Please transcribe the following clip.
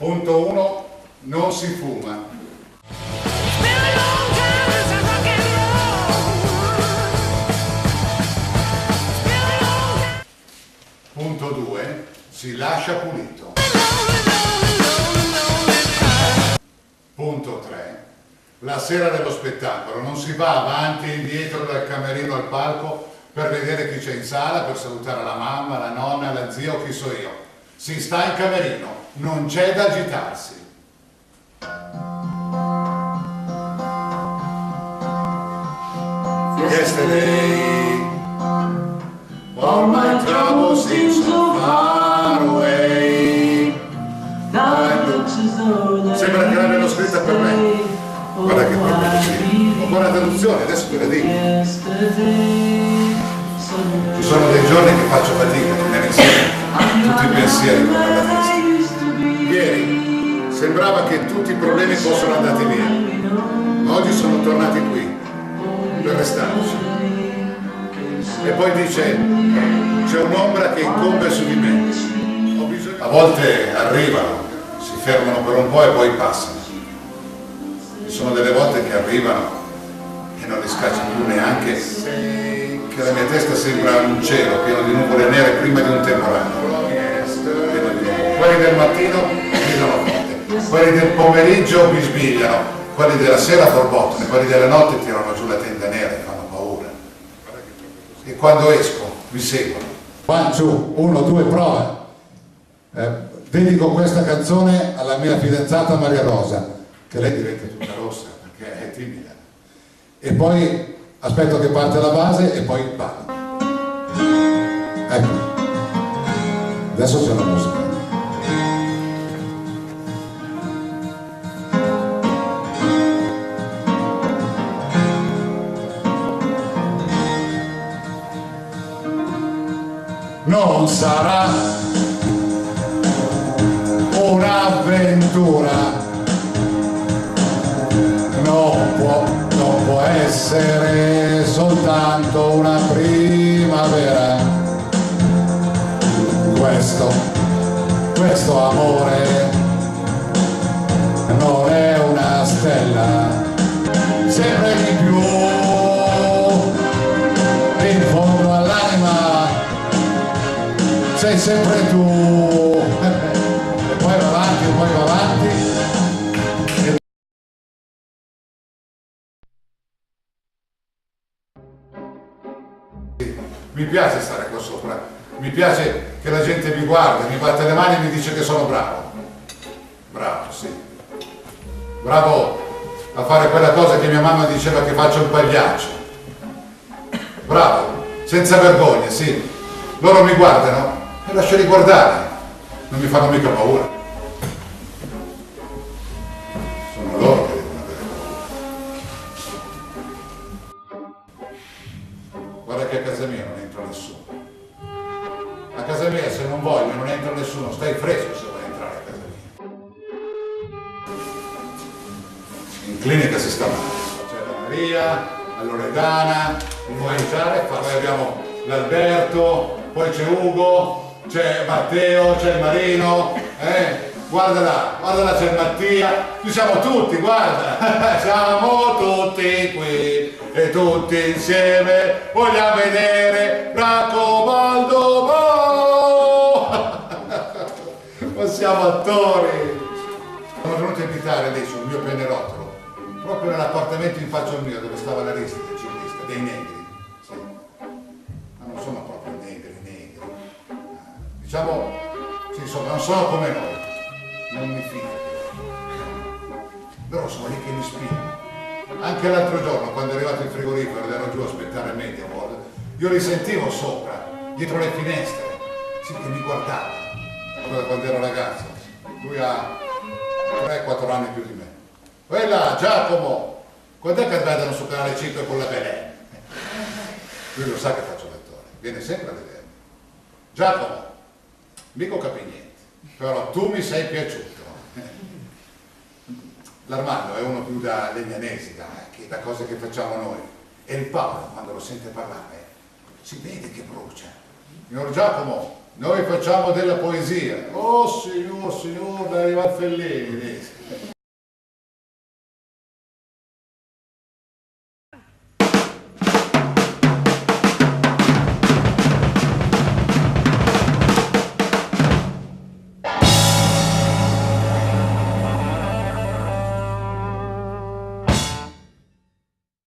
Punto 1, non si fuma. Punto 2, si lascia pulito. Punto 3, la sera dello spettacolo non si va avanti e indietro dal camerino al palco per vedere chi c'è in sala, per salutare la mamma, la nonna, la zia o chi so io. Si sta in camerino, non c'è da agitarsi. Yesterday, all my troubles seem so far away. Sembra che l'abbiano scritta per me. Guarda che proprio così. Ho buona traduzione, adesso te la dico. Ci sono dei giorni che faccio fatica a tenere insieme tutti i pensieri con la testa. Ieri sembrava che tutti i problemi fossero andati via, ma oggi sono tornati qui per restarci. E poi dice, c'è un'ombra che incombe su di me. A volte arrivano, si fermano per un po' e poi passano. Ci sono delle volte che arrivano e non li scacci più neanche, che la mia testa sembra un cielo pieno di nuvole nere prima di un temporale. Quelli del mattino gridano forte, quelli del pomeriggio bisbigliano, quelli della sera borbottano, quelli della notte tirano giù la tenda nera e fanno paura. E quando esco mi seguono. One, two, 1, 2, prova. Dedico questa canzone alla mia fidanzata Maria Rosa, che lei diventa tutta rossa perché è timida. E poi aspetto che parte la base e poi ballo. Ecco, adesso c'è la musica. Non sarà un'avventura, non può essere soltanto una primavera. Questo amore non è una stella, sempre di più in fondo all'anima sei sempre tu. E poi va avanti, poi va avanti. Mi piace stare qua sopra, mi piace che la gente mi guarda, mi batte le mani e mi dice che sono bravo. Bravo, sì. Bravo a fare quella cosa che mia mamma diceva che faccio il pagliaccio. Bravo, senza vergogna, sì. Loro mi guardano e lasciali guardare, non mi fanno mica paura. Sono loro che devono avere paura. Guarda che a casa mia non entra nessuno. A casa mia se non voglio non entra nessuno, stai fresco se vuoi entrare a casa mia. In clinica si sta male. C'è la Maria, la Loredana, mi vuoi aiutare? Poi abbiamo l'Alberto, poi c'è Ugo, c'è Matteo, c'è il Marino, guardala, c'è il Mattia, ci siamo tutti, guarda, siamo tutti qui e tutti insieme vogliamo vedere Francobaldo Bo! Ma siamo attori! Sono venuto a invitare lì sul mio pianerottolo, proprio nell'appartamento in faccia al mio dove stava la rista del ciclista, dei negri, sì. Ma non sono proprio negri. Diciamo, sì, insomma, non sono come noi, non mi fido. Loro sono lì che mi spingono. Anche l'altro giorno, quando è arrivato il frigorifero ed ero giù a aspettare il Media World, io li sentivo sopra, dietro le finestre, sì, che mi guardavano. Quando ero ragazzo, lui ha 3-4 anni più di me. Quella, Giacomo, quando è che andavano su Canale 5 con la Belen? Lui lo sa che faccio l'attore, viene sempre a vedermi. Giacomo, mica capi niente, però tu mi sei piaciuto. L'Armando è uno più da legnanesi, da cose che facciamo noi. E il Paolo, quando lo sente parlare, si vede che brucia. Signor Giacomo, noi facciamo della poesia. Oh signor, signor, arriva Fellini.